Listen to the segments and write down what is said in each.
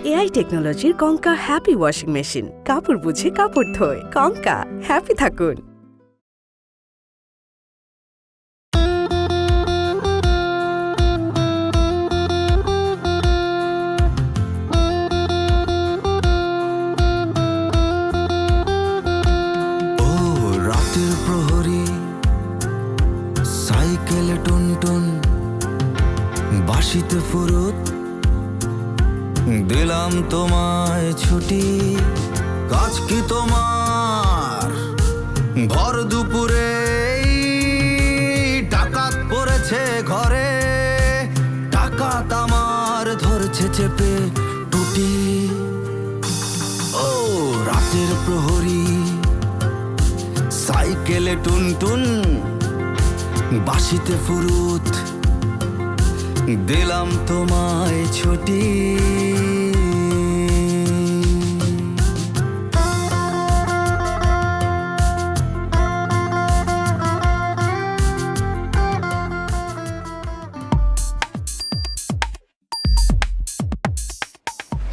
AI টেকনোলজির কঙ্কা happy washing machine, কাপড় বুঝে কাপড় ধোয়। কঙ্কা, হ্যাপি থাকুন। সাইকেলে টুনটুন বাসিতে ফুরুত দিলাম তোমায় ছুটি, কাজ কি তোমার ভর দুপুরে ডাকাত পড়েছে ঘরে, ডাকাত আমার ধরছে চেপে টুটি। ও রাতের প্রহরী সাইকেলে টুনটুন বাসিতে ফুরুত দিলাম তোমায় ছুটি।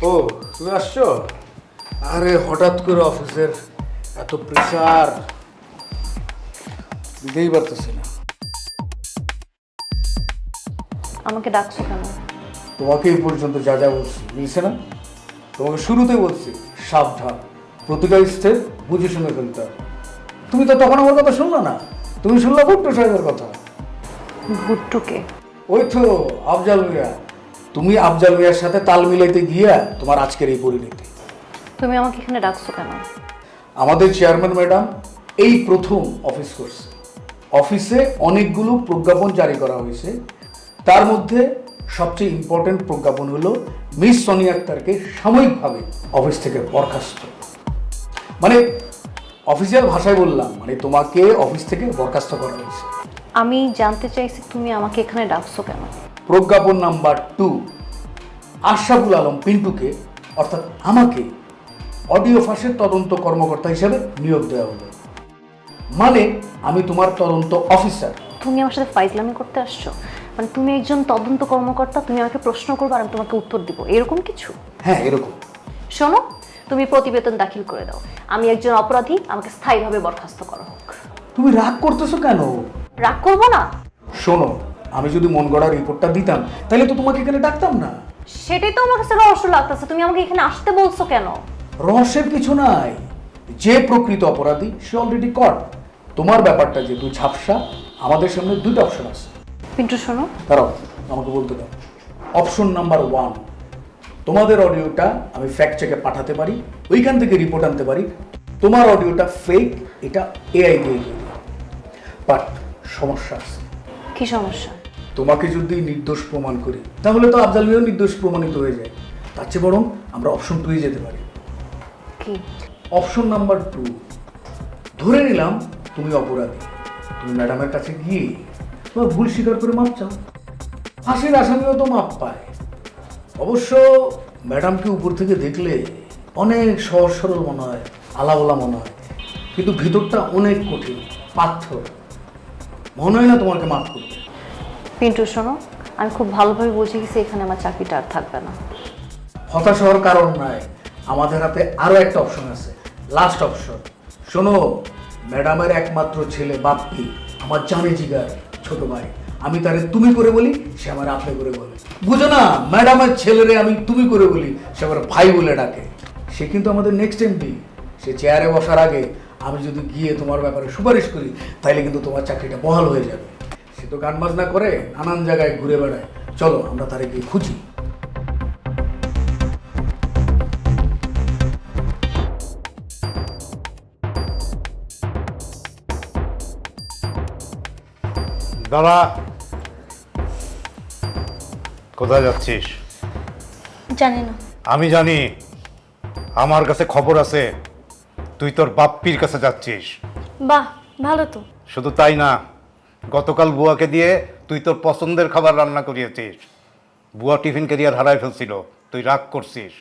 ও তুমি আসছো? আরে হঠাৎ করে অফিসের এত প্রেশার, দিতেই পারতেছি না। আমাকে ডাকছো কেন? তোমাকে এই পর্যন্ত যা যা বলছি মিলছে না? তোমাকে শুরুতে বলছি সাবধান, প্রতিটা স্টেপ বুঝে শুনে ফেলতে হবে। তুমি তো তখন আমার কথা শুনলো না, তুমি শুনলা ভুট্টো সাহেবের কথা। ভুট্টুকে? ওই তো আফজাল মিয়া। তুমি আফজাল মিয়ার সাথে তাল মিলাইতে গিয়া তোমার আজকের এই পরিণতি। তুমি আমাকে এখানে ডাকছো কেন? আমাদের চেয়ারম্যান ম্যাডাম এই প্রথম অফিস করছে। অফিসে অনেকগুলো প্রজ্ঞাপন জারি করা হয়েছে, তার মধ্যে সবচেয়ে ইম্পর্টেন্ট প্রজ্ঞাপন হলো মিস সোনিয়া আক্তারকে সাময়িকভাবে অফিস থেকে বরখাস্ত। মানে অফিসিয়াল ভাষায় বললাম, মানে তোমাকে অফিস থেকে বরখাস্ত করা হয়েছে। আমি জানতে চাইছি তুমি আমাকে এখানে ডাকছো কেন? প্রজ্ঞাপন নাম্বার 2, আশরাফুল আলম পিন্টুকে অর্থাৎ আমাকে অডিও ফাঁসের তদন্ত কর্মকর্তা হিসেবে নিয়োগ দেওয়া হলো। মানে আমি তোমার তদন্ত অফিসার। তুমি আমার সাথে ফাইজলামি করতে আসছো? মানে তুমি একজন তদন্ত কর্মকর্তা, তুমি আমাকে প্রশ্ন করবে আর আমি তোমাকে উত্তর দিব, এরকম কিছু? হ্যাঁ এরকম। শোনো, তুমি প্রতিবেদন দাখিল করে দাও, আমি একজন অপরাধী, আমাকে স্থায়ীভাবে বরখাস্ত করা হোক। তুমি রাগ করতেছো কেন? রাগ করবো না। শোনো, আমি যদি মন গড়া রিপোর্টটা দিতাম তাহলে তো তোমাকে এখানে ডাকতাম না। সেটাই তো আমার কাছে রহস্য লাগতেছে, তুমি আমাকে এখানে আসতে বলছো কেন? রহস্যের কিছু নাই, যে প্রকৃত অপরাধী সে অলরেডি কট। তোমার ব্যাপারটা যেহেতু ঝাপসা, আমাদের সামনে দুইটা অপশন আছে। পিন্টু শোনো। দাঁড়াও, আমাকে বলতে দাও। অপশন নাম্বার 1, তোমাদের অডিওটা আমি ফ্যাক্ট চেকে পাঠাতে পারি, ওইখান থেকে রিপোর্ট আনতে পারি তোমার অডিওটা ফেক, এটা এআই দিয়ে তৈরি। বাট সমস্যা আছে। কি সমস্যা? তোমাকে যদি নির্দোষ প্রমাণ করি তাহলে তো আফজাল মিয়াও নির্দোষ প্রমাণিত হয়ে যায়। তার চেয়ে বরং আমরা অপশন 2 যেতে পারি। কি? অপশন নাম্বার 2, ধরে নিলাম তুমি অপরাধী, তুমি ম্যাডামের কাছে গিয়ে তোমার ভুল স্বীকার করে মাপ চাও, ফাঁসির আসামিও তো মাপ পায়। অবশ্য ম্যাডামকে উপর থেকে দেখলে অনেক সহজ সরল মনে হয়, আলাওলা মনে হয়, কিন্তু ভিতরটা অনেক কঠিন, পাথর। মনে হয় না তোমাকে মাফ করবে। পিন্টু শোনো, আমি খুব ভালোভাবে বুঝে গেছি এখানে আমার চাকরিটা আর থাকবে না। হতাশ হওয়ার কারণ নাই, আমাদের হাতে আরো একটা অপশন আছে, লাস্ট অপশন। শোনো, ম্যাডামের একমাত্র ছেলে বাপ্পি আমার জানে জিগার ছোট ভাই, আমি তারে তুমি করে বলি, সে আমার আপনি করে বলে। বুঝো না, ম্যাডামের ছেলেরে আমি তুমি করে বলি, সে আমার ভাই বলে ডাকে। সে কিন্তু আমাদের নেক্সট এমপি। সে চেয়ারে বসার আগে আমি যদি গিয়ে তোমার ব্যাপারে সুপারিশ করি তাহলে কিন্তু তোমার চাকরিটা বহাল হয়ে যাবে। সে তো গান বাজনা করে, নানান জায়গায় ঘুরে বেড়ায়। চলো আমরা তারে গিয়ে খুঁজি। দাদা, কোথায় যাচ্ছিস? জানি না। আমি জানি, আমার কাছে খবর আছে তুই তোর বাপ্পির কাছে যাচ্ছিস। বাহ, ভালো তো। শুধু তাই না, গতকাল বুয়াকে দিয়ে তুই তোর পছন্দের খাবার রান্না করিয়েছিস। বুয়া টিফিন ক্যারিয়ার হারায় ফেলছিল, তুই রাগ করছিস।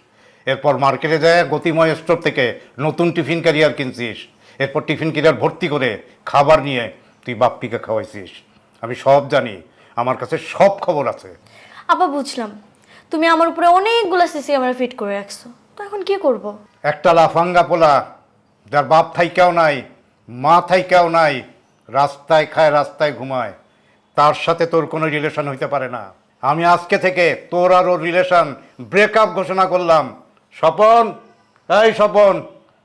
এরপর মার্কেটে যায় গতিময় স্টোর থেকে নতুন টিফিন ক্যারিয়ার কিনছিস। এরপর টিফিন ক্যারিয়ার ভর্তি করে খাবার নিয়ে তুই বাপ্পিকে খাওয়াইছিস। আমি সব জানি, আমার কাছে সব খবর আছে। আপা বুঝলাম, তুমি আমার উপরে অনেকগুলো সিসি ক্যামেরা ফিট করে রাখছো, তো এখন কি করব? একটা লাফাঙ্গা পোলা যার বাপ থাইকাও নাই, মা থাইকাও নাই, রাস্তায় খায় রাস্তায় ঘুমায়, তার সাথে তোর কোনো রিলেশন হইতে পারে না। আমি আজকে থেকে তোর আর ওর রিলেশন ব্রেকআপ ঘোষণা করলাম। স্বপন, এই স্বপন,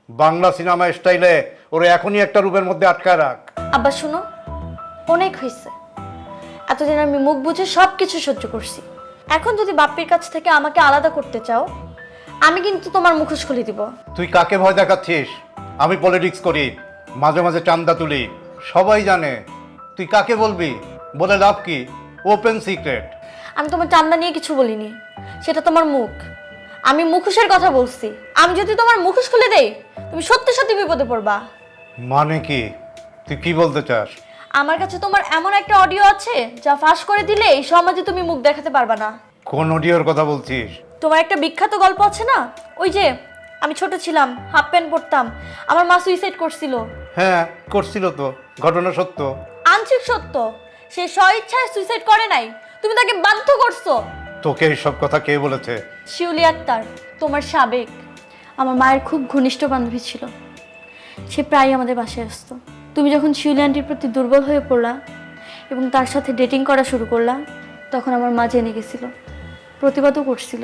বাংলা সিনেমা স্টাইলে ওরা এখনই একটা রুমের মধ্যে আটকায় রাখ। আব্বা শুনো, অনেক হয়েছে। এতদিন আমি মুখ বুঝে সব কিছু সহ্য করছি। এখন যদি বাপ্পির কাছ থেকে আমাকে আলাদা করতে চাও, আমি কিন্তু তোমার মুখোশ খুলে দিব। তুই কাকে ভয় দেখাচ্ছিস? আমি পলিটিক্স করি, মাঝে মাঝে চান্দা তুলি, সবাই জানে। তুই কাকে বলবি? বলে লাভ কি? Open secret. আমি তোমার চান্দা নিয়ে কিছু বলিনি, সেটা তোমার মুখ। আমি মুখোশের কথা বলছি। আমি যদি তোমার মুখোশ খুলে দেই, তুমি সত্যি সত্যি বিপদে পড়বা। মানে কি? তুই কি বলতে চাস? আমার কাছে তোমার এমন একটা অডিও আছে যা ফাঁস করে দিলে এই সমাজে তুমি মুখ দেখাতে পারবা না। কোন অডিওর কথা বলছিস? তোমার একটা বিখ্যাত গল্প আছে না, ওই যে আমি ছোট ছিলাম, হাফ প্যান্ট পরতাম, আমার মা সুইসাইড করছিল। হ্যাঁ, করছিল তো, ঘটনা সত্য। আংশিক সত্য, সে স্বইচ্ছায় সুইসাইড করে নাই, তুমি তাকে বাধ্য করছো। তোকে এইসব কথা কে বলেছে? শিউলি আক্তার, তোমার সাবেক, আমার মায়ের খুব ঘনিষ্ঠ বান্ধবী ছিল। সে প্রায়ই আমাদের বাসায় আসতো। তুমি যখন শিউলি আন্টির প্রতি দুর্বল হয়ে পড়লা এবং তার সাথে ডেটিং করা শুরু করলা, তখন আমার মা জেনে গেছিল, প্রতিবাদও করছিল।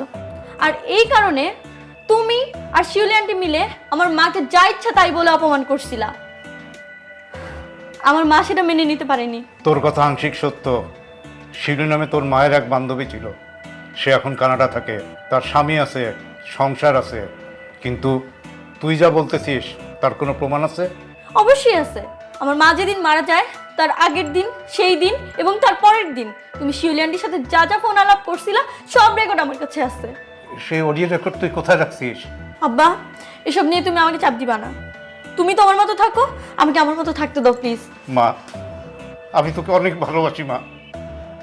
আর এই কারণে তুমি আর শিউলি আন্টি মিলে আমার মাকে যা ইচ্ছা তাই বলে অপমান করছিলা। আমার মা সেটা মেনে নিতে পারেনি। তোর কথা আংশিক সত্য। শিলু নামে তোর মায়ের এক বান্ধবী ছিল, সে এখন কানাডা থাকে, তার স্বামী আছে, সংসার আছে। কিন্তু তুই যা বলতেছিস তার কোনো প্রমাণ আছে? অবশ্যই আছে। আমার মা যেদিন মারা যায় তার আগের দিন, সেই দিন এবং তার পরের দিন তুমি শিউলি আন্টির সাথে যা যা ফোন আলাপ করছিলা সব রেকর্ড আমার কাছে আছে। সেই অডিও রেকর্ড তুই কোথায় রাখছিস? আব্বা, এসব নিয়ে তুমি আমাকে চাপ দিবা না। তুমি তোমার মতো থাকো, আমাকে আমার মতো থাকতে দাও প্লিজ। মা, আমি তোকে অনেক ভালোবাসি মা।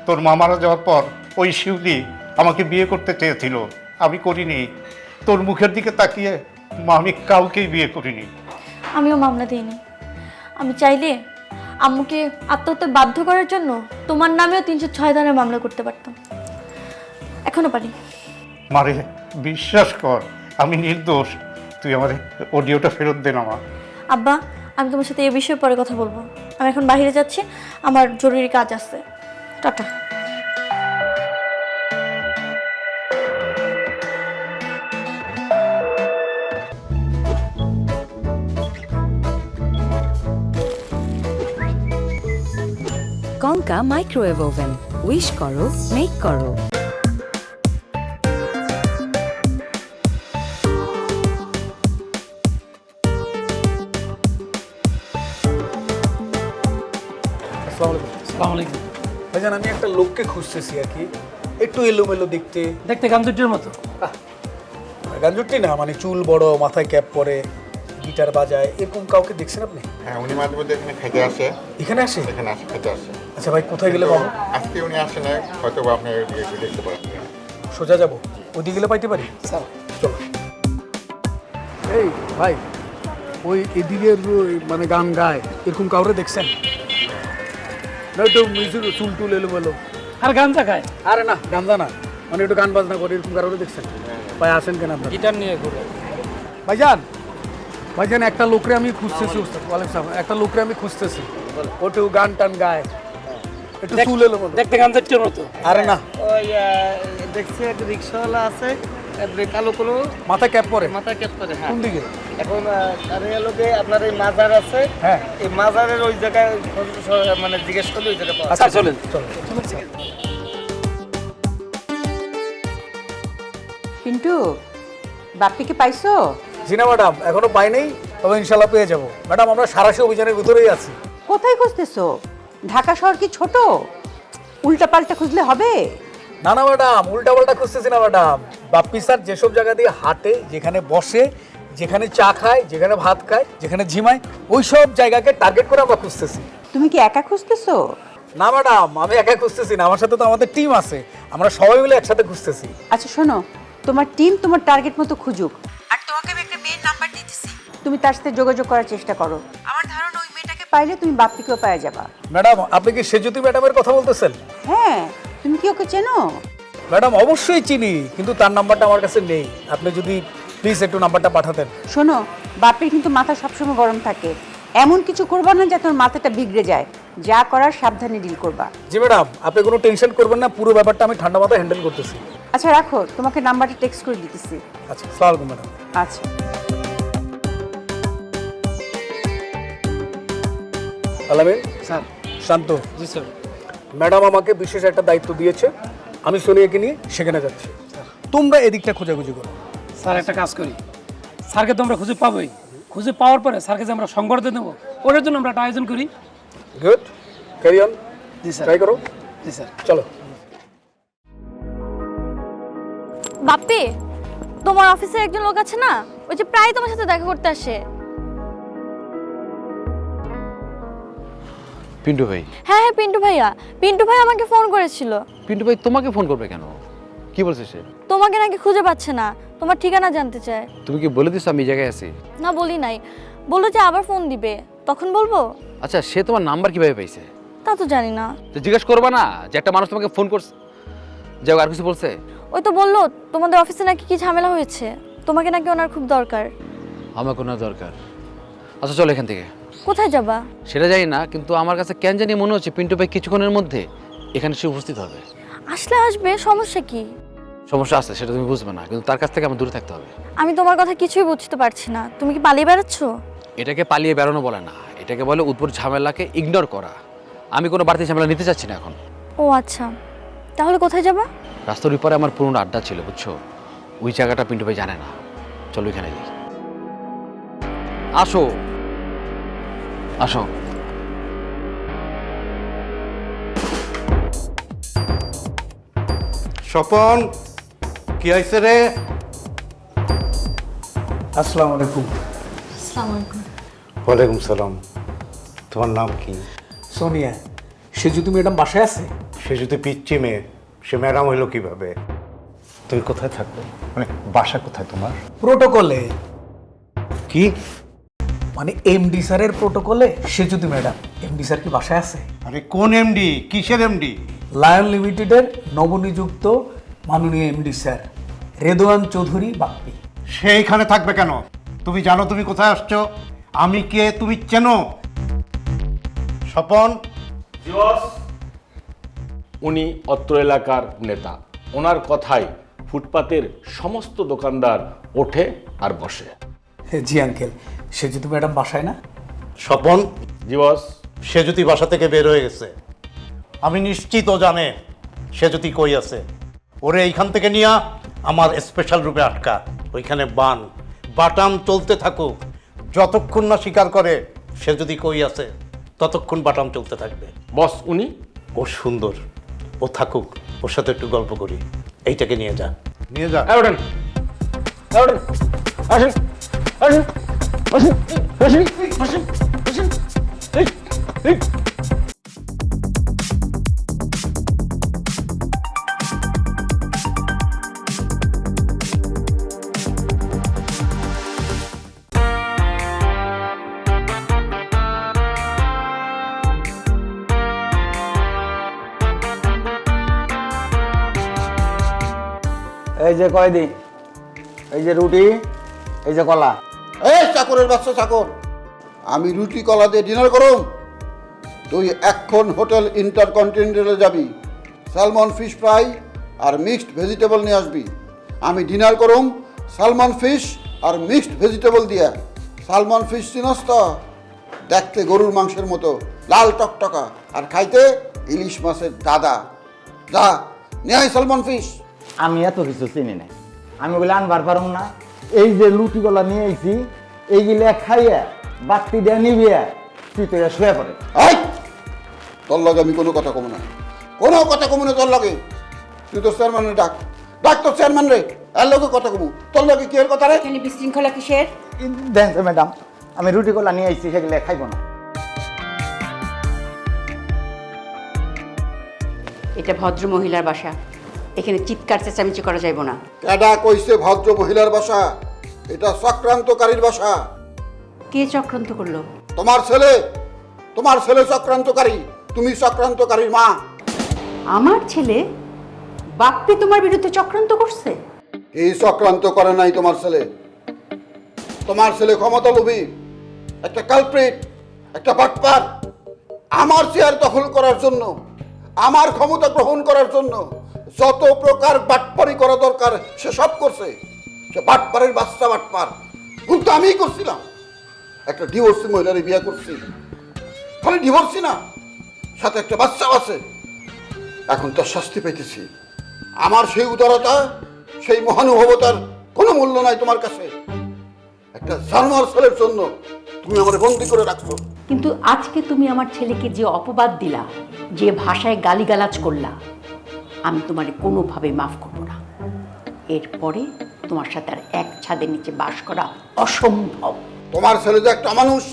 তোর মা মারা যাওয়ার পর ওই শিউলি আমাকে বিয়ে করতে চেয়েছিল, আমি করিনি। তোর মুখের দিকে তাকিয়ে মা, আমি কাউকেই বিয়ে করিনি। আমিও মামলা দিইনি। আমি চাইলে আম্মুকে আত্মহত্যা বাধ্য করার জন্য তোমার নামেও 306 ধারার মামলা করতে পারতাম, এখনো পারি। মারে, বিশ্বাস কর আমি নির্দোষ। তুই আমার অডিওটা ফেরত দে না মা। আব্বা, আমি তোমার সাথে এই বিষয়ে পরে কথা বলবো। আমি এখন বাইরে যাচ্ছি, আমার জরুরি কাজ আছে। টাটা। কঙ্কা মাইক্রোওয়েভ ওভেন, উইশ করো, মেক করো। আসসালামু আলাইকুম। ভাইজান, আমি একটা লোককে খুঁজতেছি আর কি, একটু এলোমেলো দেখতে। দেখতে গামজুটির মতো। গাঞ্জুটি না, মানে চুল বড়, মাথায় ক্যাপ পরে, গিটার বাজায়, এরকম কাউকে দেখছেন আপনি? হ্যাঁ, উনি মাঝে মধ্যে এখানে খেতে আসে। এখানে আসে? এখানে আসে, খেতে আসে। আচ্ছা ভাই, কোথায় গেলে পাবো? আজকে উনি আসে না, হয়তো বা আপনি দেখতে পারেন। সোজা যাবো, ওদিকে গেলে পাইতে পারি? স্যার চলো। এই ভাই, ওই এদিকের মানে গান গায় এরকম কাউরে দেখছেন? না, একটু চুল টুল এলোমেলো। আর গাঞ্জা খায়। আরে না, গান্দা না, মানে একটু গান বাজনা করে এরকম কারোরে দেখছেন? ভাই আসেন কেন আপনার? গিটার নিয়ে ঘুরে। ভাইজান, ভাইজান একটা লোকরে আমি খুঁজতেছি। ওয়ালাইকুম সালাম। একটা লোকরে আমি খুঁজতেছি, ওটু গান টান গায়, একটু চুল এলোমেলো। দেখতে গামজুটির মতো। আরে না, ওই দেখছি একটা রিক্সাওয়ালা আছে, কালো কালো মাথায় ক্যাপ পরে। মাথা ক্যাপ করে। হ্যাঁ, কোন দিকে? এখন আর এই লোকে আপনার এই মাজার আছে, হ্যাঁ, এই মাজারের ওই জায়গায় মানে জিজ্ঞেস করলে ওই জায়গায় পাওয়া আচ্ছা চলেন চলেন। পিন্টু, বাপ্পিকে পাইছো? জি না ম্যাডাম, এখনো পাই নাই, তবে ইনশাল্লাহ পেয়ে যাবো। ম্যাডাম, আমরা সারাশি অভিযানের ভিতরেই আছি। কোথায় খুঁজতেছো? ঢাকা শহর কি ছোট? উল্টা পাল্টা খুঁজলে হবে? না না ম্যাডাম, উল্টা পাল্টা খুঁজতেছি না ম্যাডাম। বাপ্পি স্যার যেসব জায়গা দিয়ে হাঁটে, যেখানে বসে, যেখানে চা খায়, যেখানে ভাত খায়, যেখানে ঝিমায়, ওই সব জায়গাকে টার্গেট করে আমরা খুঁজতেছি। তুমি কি একা খুঁজতেছো? না ম্যাডাম, আমি একা খুঁজতেছি না, আমার সাথে তো আমাদের টিম আছে, আমরা সবাই মিলে একসাথে খুঁজতেছি। আচ্ছা শোনো, তোমার টিম তোমার টার্গেট মতো খুঁজুক, আর তোমাকে আমি একটা মেয়ের নাম্বার দিতেছি, তুমি তার সাথে যোগাযোগ করার চেষ্টা করো। আমার ধারণা ওই মেয়েটাকে পাইলে তুমি বাপ্পিকেও পাওয়া যাবা। ম্যাডাম, আপনি কি সেজুতি ম্যাডামের কথা বলতেছেন? হ্যাঁ, তুমি কি ওকে চেনো? ম্যাডাম অবশ্যই চিনি, কিন্তু তার নাম্বারটা আমার কাছে নেই। আপনি যদি প্লিজ একটু নাম্বারটা পাঠাতেন। শোনো, বাপের কিন্তু মাথা সবসময় গরম থাকে। এমন কিছু করবা না যাতে তোর মাথাটা বিগড়ে যায়। যা করার সাবধানে ডিল করবা। জি ম্যাডাম, আপনি কোনো টেনশন করবেন না, পুরো ব্যাপারটা আমি ঠান্ডা মাথায় হ্যান্ডেল করতেছি। আচ্ছা রাখো, তোমাকে নাম্বারটা টেক্সট করে দিতেছি। আচ্ছা, আসসালামু আলাইকুম ম্যাডাম। আচ্ছা। আলামিন স্যার। শান্ত। জি স্যার। ম্যাডাম আমাকে বিশেষ একটা দায়িত্ব দিয়েছে, আমি সোনিয়াকে নিয়ে সেখানে যাচ্ছি। তোমরা এদিকটা খোঁজাখুঁজি করো। স্যার একটা কাজ করি, স্যারকে তো আমরা খুঁজে পাবোই, খুঁজে পাওয়ার পরে স্যারকে যে আমরা সংবর্ধনা দেবো ওটার জন্য আমরা একটা আয়োজন করি। Good, carry on. G sir. Try করো। জি স্যার। চলো। বাপ্পি, তোমার অফিসে একজন লোক আছে না, ওই যে প্রায় তোমার সাথে দেখা করতে আসে। পিন্টু ভাই? হ্যাঁ হ্যাঁ, পিন্টু ভাইয়া। পিন্টু ভাই আমাকে ফোন করেছিল। পিন্টু ভাই তোমাকে ফোন করবে কেন? কি বলছে সে? তোমাকে নাকি খুঁজে পাচ্ছে না, তোমার ঠিকানা জানতে চায়। তুমি কি বলে দিছো আমি এই জায়গায় আছি? না বলি নাই, বললো যে আবার ফোন দিবে, তখন বলবো। আচ্ছা, সে তোমার নাম্বার কিভাবে পাইছে? তা তো জানি না। তো জিজ্ঞেস করবা না যে একটা মানুষ তোমাকে ফোন করছে, যাও আর কিছু বলছে? ওই তো বললো তোমাদের অফিসে নাকি কি ঝামেলা হয়েছে, তোমাকে নাকি ওনার খুব দরকার। আমার কোনো দরকার? আচ্ছা চলো এখান থেকে। কোথায় যাবা? সেটা জানি না, কিন্তু আমার কাছে কেন জানি মনে হচ্ছে পিন্টু ভাই কিছুক্ষণের মধ্যে এখানে সে উপস্থিত হবে। আসলে আসবে, সমস্যা কি? সমস্যা আছে সেটা তুমি বুঝবে না, কিন্তু তার কাছ থেকে আমার দূরে থাকতে হবে। আমি তোমার কথা কিছুই বুঝতে পারছি না, তুমি কি পালিয়ে বেড়াচ্ছ? এটাকে পালিয়ে বেড়ানো বলে না, এটাকে বলে উদ্ভট ঝামেলাকে ইগনোর করা। আমি কোনো বাড়তি ঝামেলা নিতে চাচ্ছি না এখন। ও আচ্ছা, তাহলে কোথায় যাবা? রাস্তার উপরে আমার পুরনো আড্ডা ছিল, বুঝছো? ওই জায়গাটা পিন্টু ভাই জানে না। চলো এখানে যাই। আসো আসো। স্বপন, কি হয়েছে রে? আসসালামু আলাইকুম। ওয়ালাইকুম সালাম। তোমার নাম কি? সোনিয়া। সে যদি ম্যাডাম বাসায় আছে? সে যদি পিচ্ছি মেয়ে, সে ম্যাডাম হইলো কিভাবে? তুমি কোথায় থাকো, মানে বাসা কোথায় তোমার? প্রোটোকলে। কি মানে এমডি স্যারের প্রোটোকলে সে যদি ম্যাডাম। এমডি স্যার কি বাসায় আছে? আরে কোন এমডি? কিসের এমডি? লায়ন লিমিটেডের নবনিযুক্ত মাননীয় এমডি স্যার রেদওয়ান চৌধুরী বাপ্পি। সে এখানে থাকবে কেন? তুমি জানো তুমি কোথায় আসছো? আমি কে তুমি চেনো? স্বপন, উনি অত্র এলাকার নেতা, ওনার কথায় ফুটপাতের সমস্ত দোকানদার ওঠে আর বসে। জি আঙ্কেল, সে যদি ম্যাডাম বাসায় না? স্বপন, জি বস। সে যদি বাসা থেকে বের হয়ে গেছে, আমি নিশ্চিত ও জানে সে যদি কই আছে। ওরে এইখান থেকে নিয়ে আমার স্পেশাল রূপে আটকা, ওইখানে বাটাম চলতে থাকুক। যতক্ষণ না স্বীকার করে সে যদি কই আছে, ততক্ষণ বাটাম চলতে থাকবে। বস উনি? ও সুন্দর, ও থাকুক, ওর সাথে একটু গল্প করি। এইটাকে নিয়ে যা, নিয়ে যা। ওঠেন ওঠেন, আসেন আসেন আসেন আসেন আসেন আসেন। এই এই এই যে কয়দি, এই যে রুটি, এই যে কলা। এই চাকরের বাচ্চা চাকর, আমি রুটি কলা দিয়ে ডিনার করুম, তুই এখন হোটেল ইন্টারকন্টিনেন্টালে যাবি, স্যালমন ফিশ ফ্রাই আর মিক্সড ভেজিটেবল নিয়ে আসবি। আমি ডিনার করুম স্যালমন ফিশ আর মিক্সড ভেজিটেবল দিয়ে। স্যালমন ফিশ চিনস তো? দেখতে গরুর মাংসের মতো লাল টকটকা, আর খাইতে ইলিশ মাছের দাদা। যা নিয়ে আয় স্যালমন ফিশ। আমি এত কিছু চিনি না, আমি বলে আনবার পারুম না। এই যে লুটিগুলা নিয়ে আইছি, এইগুলা খাইয়া বাতি দিয়ে নিবিয়া তুই তো শুয়ে পড়ে। এই তোর লগে আমি কোনো কথা কমু না, কোনো কথা কমু না তোর লগে। তুই তো চেয়ারম্যানের ডাক, ডাক তো চেয়ারম্যান রে, এর লগে কথা কমু। তোর লগে কি এর কথা রে? এখানে বিশৃঙ্খলা কিসের? দেন ম্যাডাম, আমি রুটিগুলা নিয়ে আইছি, সেগুলা খাইব না। এটা ভদ্র মহিলার বাসা, এখানে চিৎকার চেঁচামেচি করা যাইব না। কেডা কইছে ভদ্র মহিলার বাসা? এটা চক্রান্তকারীর বাসা। কে চক্রান্ত করলো? তোমার ছেলে, তোমার ছেলে চক্রান্তকারী, তুমি চক্রান্তকারীর মা। আমার ছেলে? বাপ্পি তোমার বিরুদ্ধে চক্রান্ত করছে? এই চক্রান্ত করে নাই তোমার ছেলে। তোমার ছেলে ক্ষমতা লোভী, একটা কালপ্রিট, একটা বাটপার। আমার চেয়ার দখল করার জন্য, আমার ক্ষমতা গ্রহণ করার জন্য যত প্রকার বাটপারি করা দরকার সে সব করছে। সে বাটপারের বাচ্চা বাটপার। ভুল তো আমিই করছিলাম। একটা ডিভোর্সি মহিলার বিয়ে করছি, খালি ডিভোর্সি না, সাথে একটা বাচ্চাও আছে। এখন তার শাস্তি পেতেছি। আমার সেই উদারতা, সেই মহানুভবতার কোনো মূল্য নাই তোমার কাছে। একটা জানোয়ার ছেলের জন্য তুমি আমার বন্দি করে রাখছো। কিন্তু আজকে তুমি আমার ছেলেকে যে অপবাদ দিলা, যে ভাষায় গালিগালাজ করলা, আমি তোমারে কোনোভাবে মাফ করবো না। এরপরে তোমার সাথে আর এক ছাদের নিচে বাস করা অসম্ভব। তোমার ছেলে যে একটা মানুষ,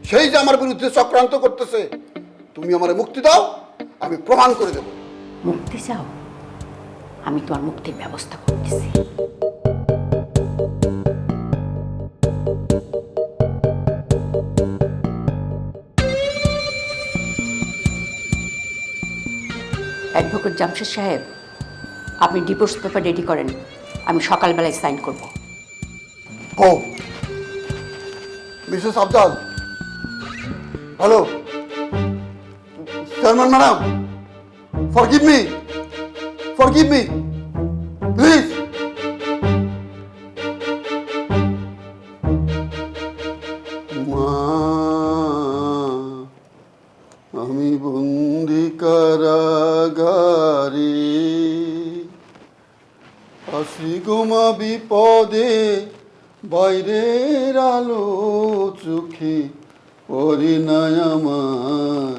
সেই যে আমার বিরুদ্ধে চক্রান্ত করতেছে, তুমি আমার মুক্তি দাও, আমি প্রমাণ করে দেব। মুক্তি চাও? আমি তোমার মুক্তির ব্যবস্থা করতেছি। অ্যাডভোকেট জামশেদ সাহেব, আপনি ডিভোর্স পেপার রেডি করেন, আমি সকালবেলায় সাইন করব। ও Mrs Afzal, hello chairman madam, forgive me, please. মা, আমি বন্দি কারাগারে, আসি গোমা বিপদে, বাইরের আলো চোখে পরে নাই আমার,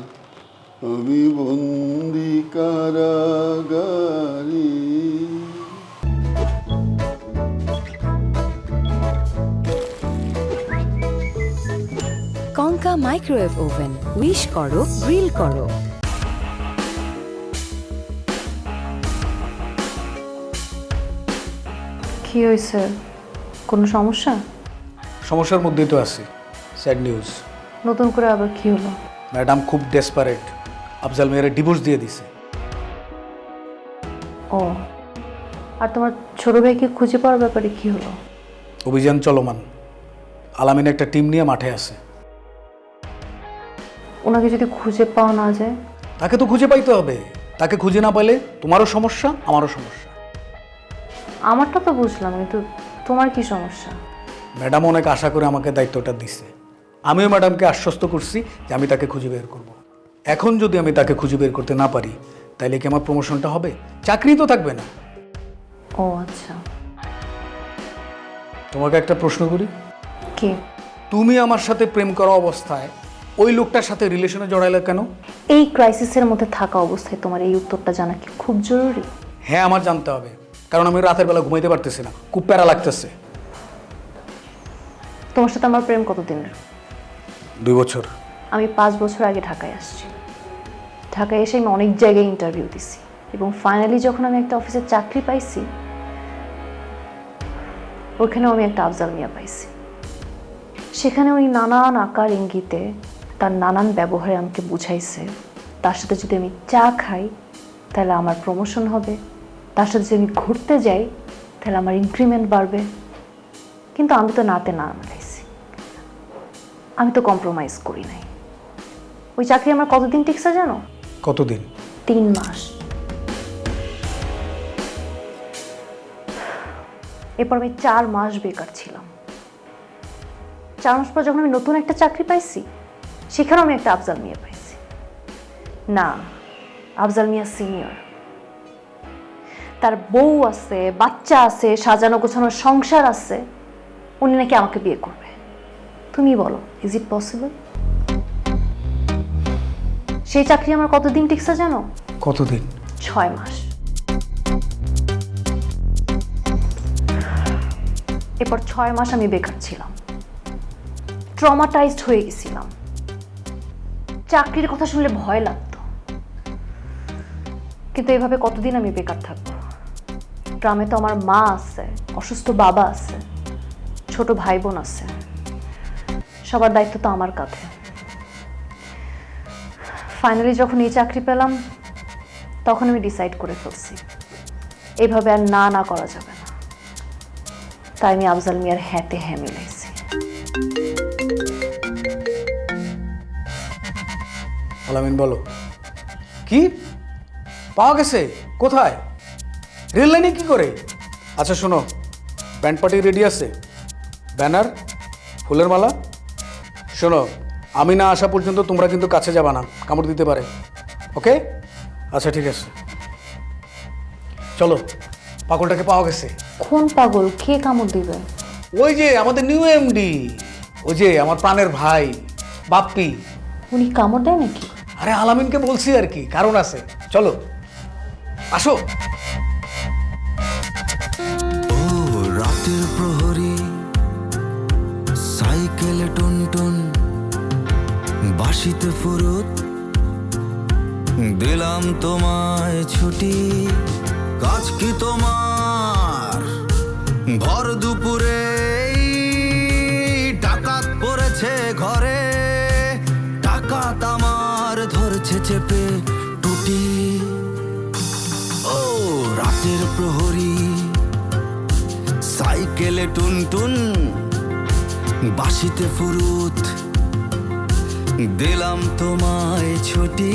আমি বন্দি কারাগারে। কঙ্কা মাইক্রোওয়েভ ওভেন, উইশ করো, গ্রিল করো। কি হয়েছে? কোনো সমস্যা? সমস্যার মধ্যেই তো আছি। Sad news. নতুন করে আবার কি হলো? ম্যাডাম খুব ডেসপারেট। আফজাল মিয়ারে ডিভোর্স দিয়ে দিছে। ও, আর তোমার ছোট ভাইকে খুঁজে পাওয়ার ব্যাপারে কি হলো? অভিযান চলমান। আলামিন একটা টিম নিয়ে মাঠে আছে। ওনাকে যদি খুঁজে পাওয়া না যায়? তাকে তো খুঁজে পাইতে হবে। তাকে খুঁজে না পেলে তোমারও সমস্যা, আমারও সমস্যা। আমারটা তো বুঝলাম, কিন্তু তোমার কি সমস্যা? ম্যাডাম অনেক আশা করে আমাকে দায়িত্বটা দিচ্ছে। আমিও ম্যাডামকে আশ্বস্ত করছি যে আমি তাকে খুঁজে বের করব। এখন যদি আমি তাকে খুঁজে বের করতে না পারি, তাইলে কি আমার প্রমোশনটা হবে? চাকরি তো থাকবে না। ও আচ্ছা। তোমাকে একটা প্রশ্ন করি। কি? তুমি আমার সাথে প্রেম করা অবস্থায় ওই লোকটার সাথে রিলেশনে জড়াইলে কেন? এই ক্রাইসিসের মধ্যে থাকা অবস্থায় তোমার এই উত্তরটা জানা কি খুব জরুরি? হ্যাঁ, আমার জানতে হবে, কারণ আমি রাতের বেলা ঘুমাইতে পারতেছি না, খুব প্যারা লাগতেছে। তোমার সাথে আমার প্রেম কতদিনের? 2 বছর। আমি 5 বছর আগে ঢাকায় আসছি। ঢাকায় এসে আমি অনেক জায়গায় ইন্টারভিউ দিছি, এবং ফাইনালি যখন আমি একটা অফিসে চাকরি পাইছি, ওখানেও আমি একটা আফজাল মিয়া পাইছি। সেখানে উনি নানান আকার ইঙ্গিতে, তার নানান ব্যবহারে আমাকে বুঝাইছে তার সাথে যদি আমি চা খাই তাহলে আমার প্রমোশন হবে, তার সাথে যদি আমি ঘুরতে যাই তাহলে আমার ইনক্রিমেন্ট বাড়বে। কিন্তু আমি তো নাতে না মিলাইছি, আমি তো কম্প্রোমাইজ করি নাই। ওই চাকরি আমার কতদিন টিকছে জানো? কতদিন? 3 মাস। এরপর আমি 4 মাস বেকার ছিলাম। 4 মাস পর যখন আমি নতুন একটা চাকরি পাইছি, সেখানেও আমি একটা আফজাল মিয়া পাইছি। না, আফজাল মিয়া সিনিয়র, তার বউ আছে, বাচ্চা আছে, সাজানো গোছানো সংসার আছে, উনি নাকি আমাকে বিয়ে করবে। তুমি বলো, ইজ ইট পসিবল? সেই চাকরি আমার কতদিন টিকছে জানো? কতদিন? 6 মাস। এরপর 6 মাস আমি বেকার ছিলাম, ট্রমাটাইজড হয়ে গেছিলাম। চাকরির কথা শুনলে ভয় লাগতো। কিন্তু এভাবে কতদিন আমি বেকার থাকবো? গ্রামে তো আমার মা আছে, অসুস্থ বাবা আছে, ছোট ভাই বোন আছে, সবার দায়িত্ব তো আমার কাঁধে। ফাইনালি যখন এই চাকরি পেলাম, তখন আমি ডিসাইড করে ফেলছি এভাবে আর না না করা যাবে না, তাই আমি আফজাল মিয়ার হ্যাঁতে হ্যাঁ মিলাইছি। আলামিন বলো, কি পাওয়া গেছে? কোথায়? রেল লাইনে কি করে? আচ্ছা শোনো, ব্যান্ড পার্টি রেডি আছে, ব্যানার, ফুলের মালা। শোনো, আমি না আসা পর্যন্ত তোমরা কিন্তু কাছে যাবা না, কামড় দিতে পারে। ওকে? আচ্ছা ঠিক আছে, চলো। পাগলটাকে পাওয়া গেছে। কোন পাগল? কে কামড় দিবে? ওই যে আমাদের নিউ এমডি, ওই যে আমার প্রাণের ভাই বাপ্পি। উনি কামড় দেয় নাকি? আরে আলামিনকে বলছি আর কি, কারণ আছে। চলো আসো। ও রাতের প্রহরী, সাইকেলে টুনটুন, বাঁশিতে ফুরুত, দিলাম তোমায় ছুটি, কাজ কি তোমার? ভর দুপুরে ডাকাত পড়েছে ঘরে, ডাকাত আমার ধরছে চেপে টুটি। ও রাতের প্রহরী, সাইকেলে টুনটুন, বাঁশিতে ফুরুত, দিলাম তোমায় ছুটি।